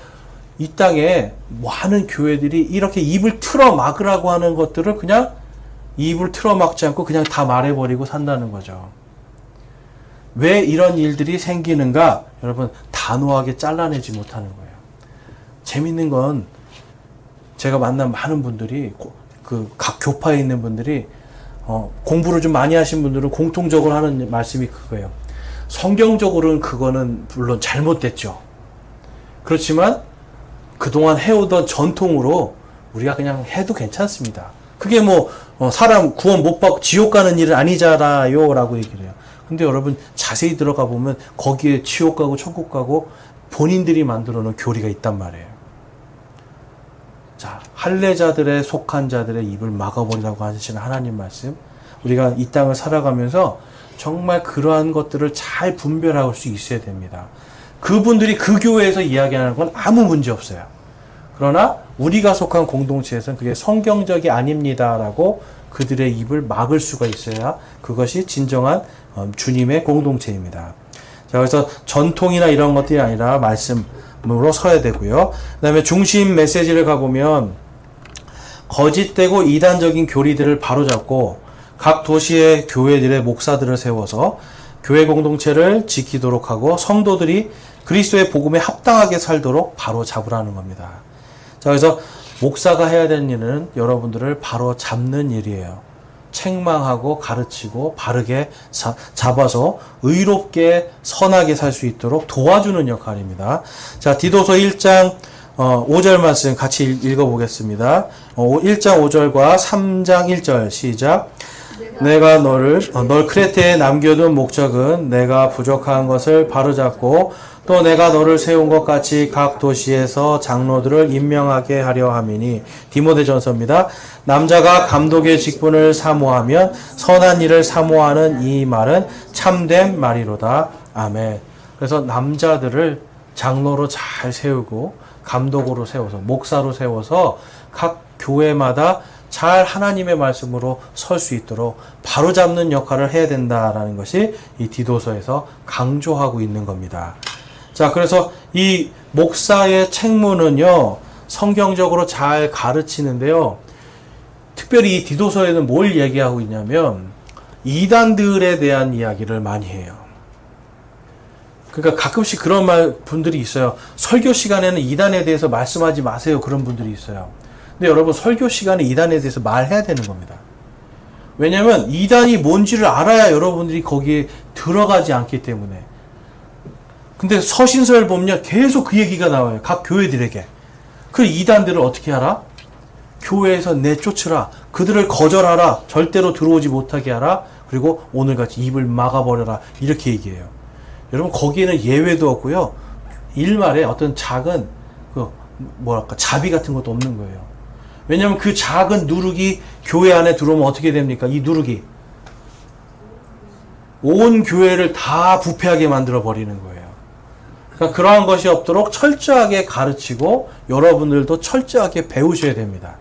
이 땅에 많은 교회들이 이렇게 입을 틀어 막으라고 하는 것들을 그냥 입을 틀어 막지 않고 그냥 다 말해버리고 산다는 거죠. 왜 이런 일들이 생기는가? 여러분, 단호하게 잘라내지 못하는 거예요. 재밌는 건 제가 만난 많은 분들이 각 교파에 있는 분들이 공부를 좀 많이 하신 분들은 공통적으로 하는 말씀이 그거예요. 성경적으로는 그거는 물론 잘못됐죠. 그렇지만 그동안 해오던 전통으로 우리가 그냥 해도 괜찮습니다. 그게 사람 구원 못 받고 지옥 가는 일은 아니잖아요 라고 얘기를 해요. 근데 여러분 자세히 들어가 보면 거기에 지옥 가고 천국 가고 본인들이 만들어 놓은 교리가 있단 말이에요. 자, 할례자들에 속한 자들의 입을 막아버리라고 하시는 하나님 말씀, 우리가 이 땅을 살아가면서 정말 그러한 것들을 잘 분별할 수 있어야 됩니다. 그분들이 그 교회에서 이야기하는 건 아무 문제 없어요. 그러나 우리가 속한 공동체에서는 그게 성경적이 아닙니다라고 그들의 입을 막을 수가 있어야 그것이 진정한 주님의 공동체입니다. 자, 그래서 전통이나 이런 것들이 아니라 말씀으로 서야 되고요. 그 다음에 중심 메시지를 가보면 거짓되고 이단적인 교리들을 바로잡고 각 도시의 교회들의 목사들을 세워서 교회 공동체를 지키도록 하고 성도들이 그리스도의 복음에 합당하게 살도록 바로 잡으라는 겁니다. 자, 그래서 목사가 해야 되는 일은 여러분들을 바로 잡는 일이에요. 책망하고 가르치고 바르게 잡아서 의롭게 선하게 살 수 있도록 도와주는 역할입니다. 자, 디도서 1장 5절 말씀 같이 읽어보겠습니다. 1장 5절과 3장 1절 시작. 내가 널 크레테에 남겨둔 목적은 내가 부족한 것을 바로잡고 또 내가 너를 세운 것 같이 각 도시에서 장로들을 임명하게 하려 함이니. 디모데전서입니다. 남자가 감독의 직분을 사모하면 선한 일을 사모하는 이 말은 참된 말이로다. 아멘. 그래서 남자들을 장로로 잘 세우고 감독으로 세워서 목사로 세워서 각 교회마다 잘 하나님의 말씀으로 설 수 있도록 바로잡는 역할을 해야 된다라는 것이 이 디도서에서 강조하고 있는 겁니다. 자, 그래서 이 목사의 책무는요, 성경적으로 잘 가르치는데요, 특별히 이 디도서에는 뭘 얘기하고 있냐면 이단들에 대한 이야기를 많이 해요. 그러니까 가끔씩 그런 분들이 있어요. 설교 시간에는 이단에 대해서 말씀하지 마세요. 그런 분들이 있어요. 근데 여러분, 설교 시간에 이단에 대해서 말해야 되는 겁니다. 왜냐하면 이단이 뭔지를 알아야 여러분들이 거기에 들어가지 않기 때문에. 근데 서신서를 보면 계속 그 얘기가 나와요. 각 교회들에게. 그 이단들을 어떻게 하라? 교회에서 내쫓으라. 그들을 거절하라. 절대로 들어오지 못하게 하라. 그리고 오늘같이 입을 막아버려라. 이렇게 얘기해요. 여러분, 거기에는 예외도 없고요. 일말에 어떤 작은 자비 같은 것도 없는 거예요. 왜냐하면 그 작은 누룩이 교회 안에 들어오면 어떻게 됩니까? 이 누룩이 온 교회를 다 부패하게 만들어 버리는 거예요. 그러니까 그러한 것이 없도록 철저하게 가르치고 여러분들도 철저하게 배우셔야 됩니다.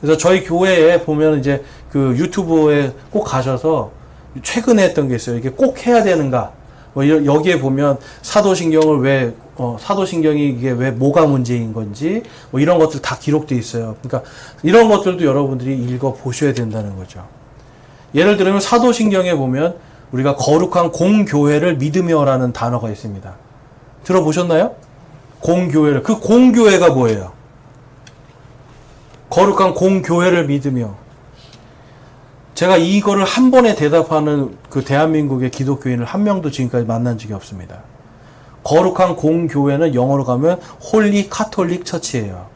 그래서 저희 교회에 보면 이제 그 유튜브에 꼭 가셔서 최근에 했던 게 있어요. 이게 꼭 해야 되는가? 여기에 보면 사도신경이 이게 왜 뭐가 문제인 건지 이런 것들 다 기록되어 있어요. 그러니까 이런 것들도 여러분들이 읽어 보셔야 된다는 거죠. 예를 들면 사도신경에 보면 우리가 거룩한 공교회를 믿으며라는 단어가 있습니다. 들어보셨나요? 공교회를. 그 공교회가 뭐예요? 거룩한 공교회를 믿으며. 제가 이거를 한 번에 대답하는 그 대한민국의 기독교인을 한 명도 지금까지 만난 적이 없습니다. 거룩한 공교회는 영어로 가면 홀리 카톨릭 처치예요.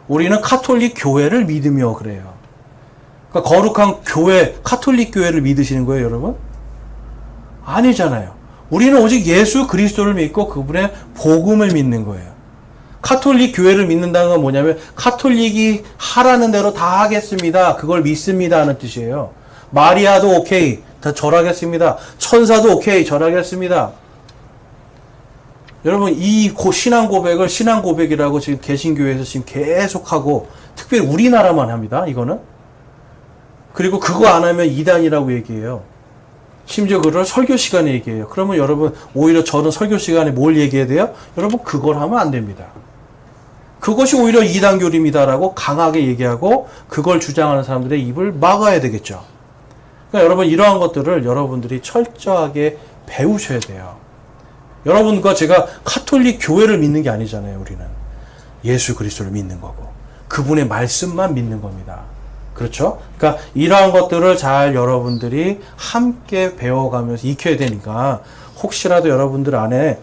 우리는 카톨릭 교회를 믿으며 그래요. 그러니까 거룩한 교회, 카톨릭 교회를 믿으시는 거예요, 여러분? 아니잖아요. 우리는 오직 예수 그리스도를 믿고 그분의 복음을 믿는 거예요. 카톨릭 교회를 믿는다는 건 뭐냐면 카톨릭이 하라는 대로 다 하겠습니다. 그걸 믿습니다 하는 뜻이에요. 마리아도 오케이, 다 절하겠습니다. 천사도 오케이, 절하겠습니다. 여러분, 이 신앙 고백을 신앙 고백이라고 지금 개신교회에서 지금 계속하고, 특별히 우리나라만 합니다. 이거는. 그리고 그거 안 하면 이단이라고 얘기해요. 심지어 그걸 설교 시간에 얘기해요. 그러면 여러분, 오히려 저는 설교 시간에 뭘 얘기해야 돼요? 여러분, 그걸 하면 안 됩니다. 그것이 오히려 이단교림이다라고 강하게 얘기하고 그걸 주장하는 사람들의 입을 막아야 되겠죠. 그러니까 여러분, 이러한 것들을 여러분들이 철저하게 배우셔야 돼요. 여러분과 제가 카톨릭 교회를 믿는 게 아니잖아요. 우리는 예수 그리스도를 믿는 거고 그분의 말씀만 믿는 겁니다. 그렇죠? 그러니까 이러한 것들을 잘 여러분들이 함께 배워가면서 익혀야 되니까, 혹시라도 여러분들 안에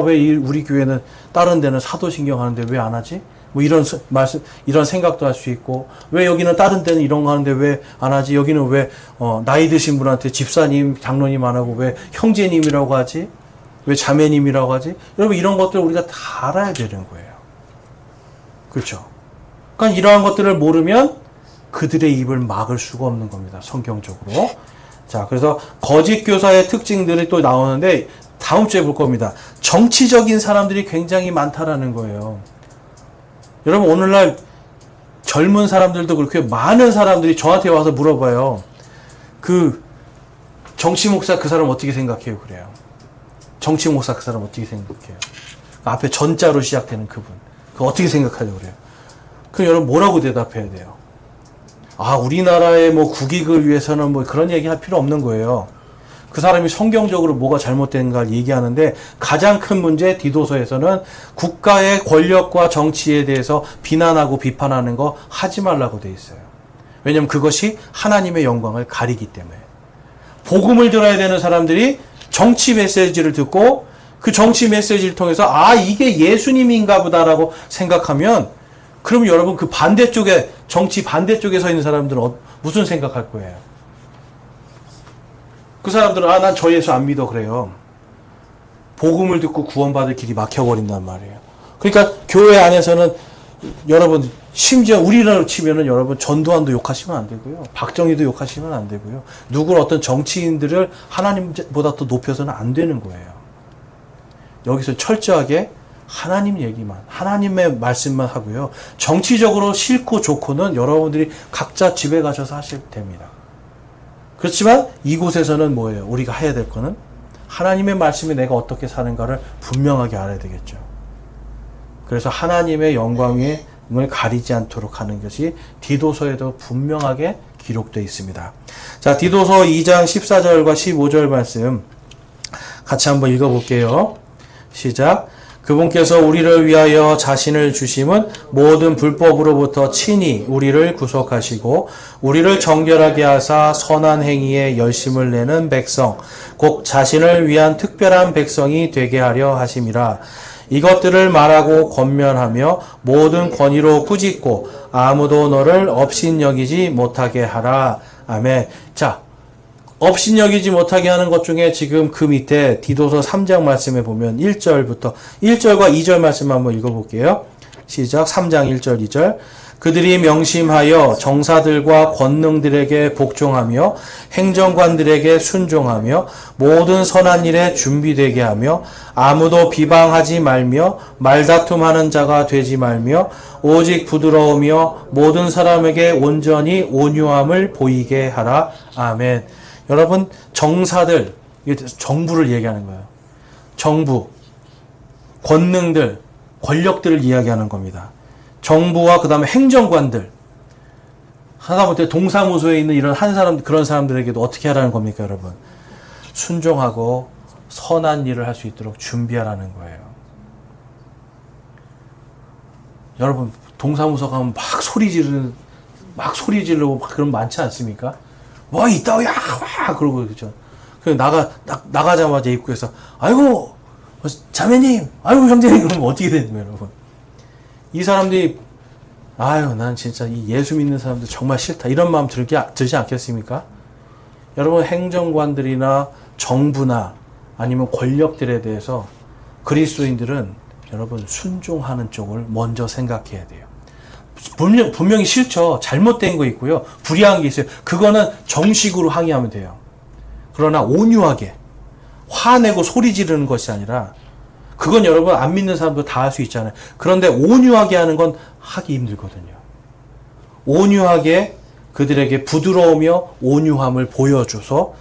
왜 우리 교회는 다른 데는 사도신경 하는데 왜 안 하지? 뭐 이런 이런 생각도 할 수 있고, 왜 여기는 다른 데는 이런 거 하는데 왜 안 하지? 여기는 왜 나이 드신 분한테 집사님, 장로님 안 하고 왜 형제님이라고 하지? 왜 자매님이라고 하지? 여러분, 이런 것들 우리가 다 알아야 되는 거예요. 그렇죠? 그러니까 이러한 것들을 모르면 그들의 입을 막을 수가 없는 겁니다. 성경적으로. 자, 그래서 거짓 교사의 특징들이 또 나오는데 다음 주에 볼 겁니다. 정치적인 사람들이 굉장히 많다라는 거예요. 여러분, 오늘날 젊은 사람들도 그렇게 많은 사람들이 저한테 와서 물어봐요. 그 정치 목사 그 사람 어떻게 생각해요? 그래요. 정치 목사 그 사람 어떻게 생각해요? 앞에 전자로 시작되는 그분. 그거 어떻게 생각하려고 그래요? 그럼 여러분 뭐라고 대답해야 돼요? 우리나라의 뭐 국익을 위해서는 뭐 그런 얘기 할 필요 없는 거예요. 그 사람이 성경적으로 뭐가 잘못된가를 얘기하는데 가장 큰 문제 디도서에서는 국가의 권력과 정치에 대해서 비난하고 비판하는 거 하지 말라고 돼 있어요. 왜냐하면 그것이 하나님의 영광을 가리기 때문에. 복음을 들어야 되는 사람들이 정치 메시지를 듣고 그 정치 메시지를 통해서 아 이게 예수님인가 보다라고 생각하면 그럼 여러분 그 반대쪽에 정치 반대쪽에 서 있는 사람들은 무슨 생각할 거예요? 그 사람들은 아 난 저 예수 안 믿어 그래요. 복음을 듣고 구원받을 길이 막혀버린단 말이에요. 그러니까 교회 안에서는 여러분 심지어 우리나라로 치면은 여러분 전두환도 욕하시면 안 되고요. 박정희도 욕하시면 안 되고요. 누구를 어떤 정치인들을 하나님보다 더 높여서는 안 되는 거예요. 여기서 철저하게 하나님 얘기만, 하나님의 말씀만 하고요. 정치적으로 싫고 좋고는 여러분들이 각자 집에 가셔서 하셔도 됩니다. 그렇지만 이곳에서는 뭐예요? 우리가 해야 될 거는 하나님의 말씀에 내가 어떻게 사는가를 분명하게 알아야 되겠죠. 그래서 하나님의 영광을 가리지 않도록 하는 것이 디도서에도 분명하게 기록되어 있습니다. 자, 디도서 2장 14절과 15절 말씀 같이 한번 읽어볼게요. 시작. 그분께서 우리를 위하여 자신을 주심은 모든 불법으로부터 친히 우리를 구속하시고 우리를 정결하게 하사 선한 행위에 열심을 내는 백성 곧 자신을 위한 특별한 백성이 되게 하려 하심이라. 이것들을 말하고 권면하며 모든 권위로 꾸짖고 아무도 너를 업신여기지 못하게 하라. 아멘. 자, 업신여기지 못하게 하는 것 중에 지금 그 밑에 디도서 3장 말씀에 보면 1절과 2절 말씀 한번 읽어볼게요. 시작. 3장 1절 2절. 그들이 명심하여 정사들과 권능들에게 복종하며 행정관들에게 순종하며 모든 선한 일에 준비되게 하며 아무도 비방하지 말며 말다툼하는 자가 되지 말며 오직 부드러우며 모든 사람에게 온전히 온유함을 보이게 하라. 아멘. 여러분 정사들, 정부를 얘기하는 거예요. 정부, 권능들, 권력들을 이야기하는 겁니다. 정부와 그 다음에 행정관들, 하다못해 동사무소에 있는 이런 그런 사람들에게도 어떻게 하라는 겁니까, 여러분? 순종하고 선한 일을 할 수 있도록 준비하라는 거예요. 여러분, 동사무소 가면 막 소리 지르고 막 그런 많지 않습니까? 뭐 이따 야 그러고 그죠. 그 나가자마자 입구에서 아이고 자매님, 아이고 형제님 그러면 어떻게 되는 거예요, 여러분? 이 사람들이 아유 난 진짜 이 예수 믿는 사람들 정말 싫다 이런 마음 들지 않겠습니까? 여러분 행정관들이나 정부나 아니면 권력들에 대해서 그리스도인들은 여러분 순종하는 쪽을 먼저 생각해야 돼요. 분명히 싫죠. 잘못된 거 있고요. 불이한 게 있어요. 그거는 정식으로 항의하면 돼요. 그러나 온유하게 화내고 소리 지르는 것이 아니라 그건 여러분 안 믿는 사람도 다 할 수 있잖아요. 그런데 온유하게 하는 건 하기 힘들거든요. 온유하게 그들에게 부드러우며 온유함을 보여줘서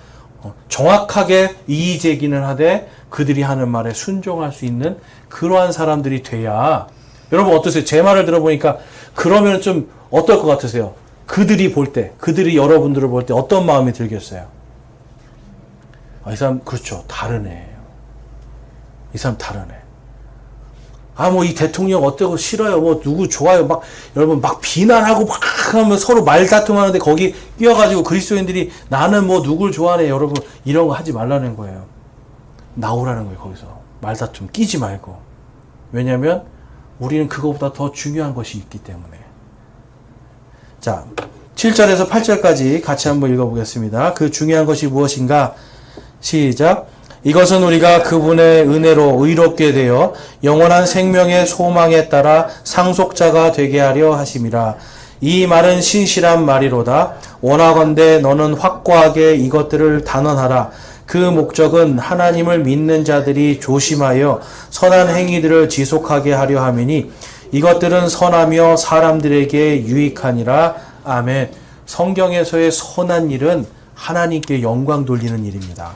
정확하게 이의 제기는 하되 그들이 하는 말에 순종할 수 있는 그러한 사람들이 돼야. 여러분 어떠세요? 제 말을 들어보니까 그러면 좀 어떨 것 같으세요? 그들이 여러분들을 볼 때 어떤 마음이 들겠어요? 이 사람 그렇죠. 다르네. 이 사람 다르네. 뭐 이 대통령 어때고 싫어요. 뭐 누구 좋아요. 막 여러분 막 비난하고 막 하면 서로 말다툼하는데 거기 끼어가지고 그리스도인들이 나는 뭐 누굴 좋아하네. 여러분 이런 거 하지 말라는 거예요. 나오라는 거예요. 거기서 말다툼 끼지 말고. 왜냐하면 우리는 그거보다 더 중요한 것이 있기 때문에. 자, 7절에서 8절까지 같이 한번 읽어보겠습니다. 그 중요한 것이 무엇인가? 시작. 이것은 우리가 그분의 은혜로 의롭게 되어 영원한 생명의 소망에 따라 상속자가 되게 하려 하심이라. 이 말은 신실한 말이로다. 원하건대 너는 확고하게 이것들을 단언하라. 그 목적은 하나님을 믿는 자들이 조심하여 선한 행위들을 지속하게 하려 함이니 이것들은 선하며 사람들에게 유익하니라. 아멘. 성경에서의 선한 일은 하나님께 영광 돌리는 일입니다.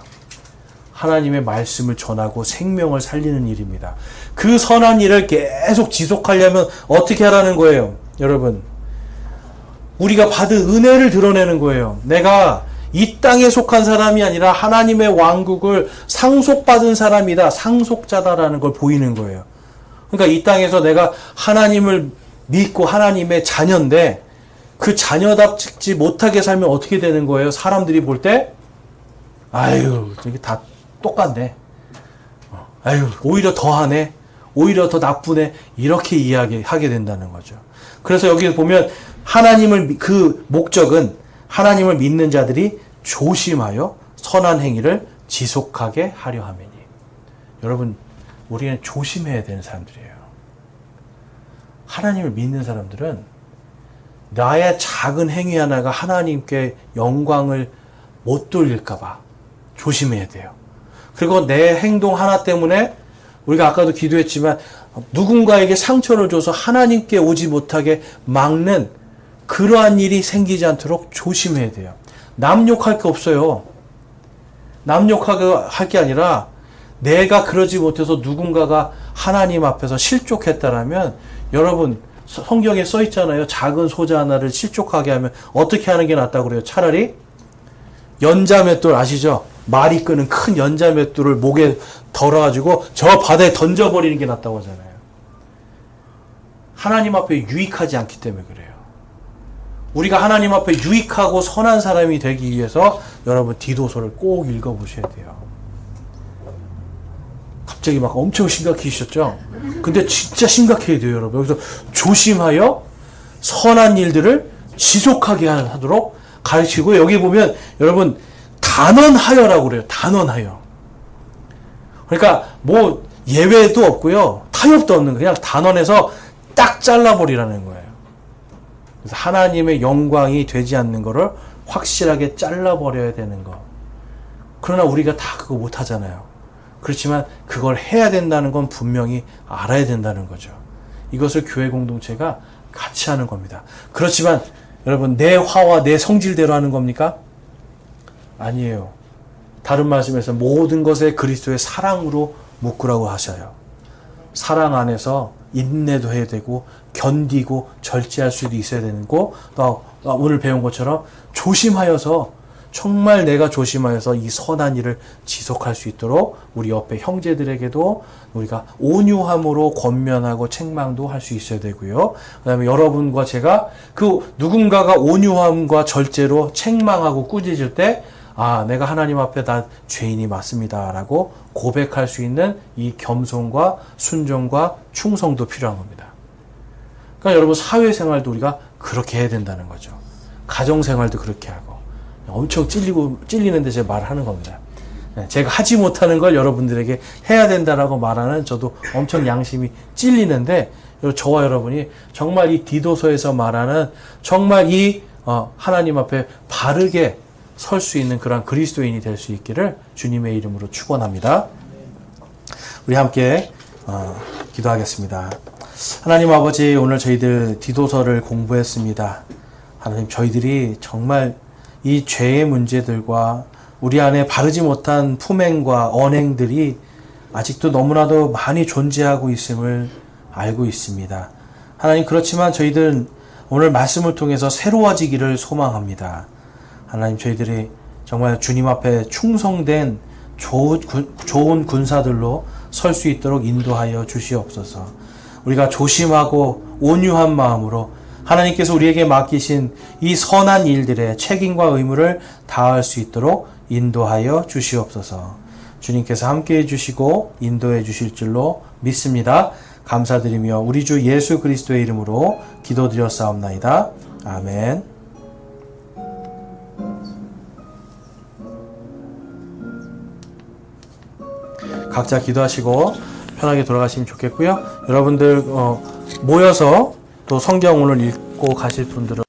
하나님의 말씀을 전하고 생명을 살리는 일입니다. 그 선한 일을 계속 지속하려면 어떻게 하라는 거예요? 여러분, 우리가 받은 은혜를 드러내는 거예요. 내가 이 땅에 속한 사람이 아니라 하나님의 왕국을 상속받은 사람이다. 상속자다라는 걸 보이는 거예요. 그러니까 이 땅에서 내가 하나님을 믿고 하나님의 자녀인데 그 자녀답지 못하게 살면 어떻게 되는 거예요? 사람들이 볼 때 아유 이게 다 똑같네. 아유 오히려 더하네. 오히려 더 나쁘네. 이렇게 이야기하게 된다는 거죠. 그래서 여기 보면 하나님을 그 목적은 하나님을 믿는 자들이 조심하여 선한 행위를 지속하게 하려 함이니. 여러분 우리는 조심해야 되는 사람들이에요. 하나님을 믿는 사람들은 나의 작은 행위 하나가 하나님께 영광을 못 돌릴까 봐 조심해야 돼요. 그리고 내 행동 하나 때문에 우리가 아까도 기도했지만 누군가에게 상처를 줘서 하나님께 오지 못하게 막는 그러한 일이 생기지 않도록 조심해야 돼요. 남 욕할 게 없어요. 남 욕하게 할 게 아니라 내가 그러지 못해서 누군가가 하나님 앞에서 실족했다라면 여러분 성경에 써 있잖아요. 작은 소자 하나를 실족하게 하면 어떻게 하는 게 낫다고 그래요? 차라리 연자맷돌 아시죠? 말이 끄는 큰 연자맷돌을 목에 덜어가지고 저 바다에 던져버리는 게 낫다고 하잖아요. 하나님 앞에 유익하지 않기 때문에 그래요. 우리가 하나님 앞에 유익하고 선한 사람이 되기 위해서 여러분 디도서를 꼭 읽어보셔야 돼요. 갑자기 막 엄청 심각해지셨죠? 근데 진짜 심각해야 돼요, 여러분. 여기서 조심하여 선한 일들을 지속하게 하도록 가르치고, 여기 보면 여러분 단언하여라고 그래요. 단언하여. 그러니까 뭐 예외도 없고요. 타협도 없는 그냥 단언해서 딱 잘라버리라는 거예요. 그래서 하나님의 영광이 되지 않는 거를 확실하게 잘라버려야 되는 거. 그러나 우리가 다 그거 못하잖아요. 그렇지만 그걸 해야 된다는 건 분명히 알아야 된다는 거죠. 이것을 교회 공동체가 같이 하는 겁니다. 그렇지만 여러분 내 화와 내 성질대로 하는 겁니까? 아니에요. 다른 말씀에서 모든 것에 그리스도의 사랑으로 묶으라고 하셔요. 사랑 안에서 인내도 해야 되고 견디고 절제할 수도 있어야 되는 거, 오늘 배운 것처럼 조심하여서 정말 내가 조심하여서 이 선한 일을 지속할 수 있도록 우리 옆에 형제들에게도 우리가 온유함으로 권면하고 책망도 할 수 있어야 되고요. 그 다음에 여러분과 제가 그 누군가가 온유함과 절제로 책망하고 꾸짖을 때 아, 내가 하나님 앞에 다 죄인이 맞습니다 라고 고백할 수 있는 이 겸손과 순종과 충성도 필요한 겁니다. 그러니까 여러분 사회생활도 우리가 그렇게 해야 된다는 거죠. 가정생활도 그렇게 하고 엄청 찔리는데 제가 말하는 겁니다. 제가 하지 못하는 걸 여러분들에게 해야 된다라고 말하는 저도 엄청 양심이 찔리는데 저와 여러분이 정말 이 디도서에서 말하는 정말 이 하나님 앞에 바르게 설 수 있는 그런 그리스도인이 될 수 있기를 주님의 이름으로 축원합니다. 우리 함께 기도하겠습니다. 하나님 아버지, 오늘 저희들 디도서를 공부했습니다. 하나님, 저희들이 정말 이 죄의 문제들과 우리 안에 바르지 못한 품행과 언행들이 아직도 너무나도 많이 존재하고 있음을 알고 있습니다. 하나님, 그렇지만 저희들은 오늘 말씀을 통해서 새로워지기를 소망합니다. 하나님, 저희들이 정말 주님 앞에 충성된 좋은 군사들로 설 수 있도록 인도하여 주시옵소서. 우리가 조심하고 온유한 마음으로 하나님께서 우리에게 맡기신 이 선한 일들의 책임과 의무를 다할 수 있도록 인도하여 주시옵소서. 주님께서 함께해 주시고 인도해 주실 줄로 믿습니다. 감사드리며 우리 주 예수 그리스도의 이름으로 기도드렸사옵나이다. 아멘. 각자 기도하시고 편하게 돌아가시면 좋겠고요. 여러분들 모여서 또 성경 오늘 읽고 가실 분들은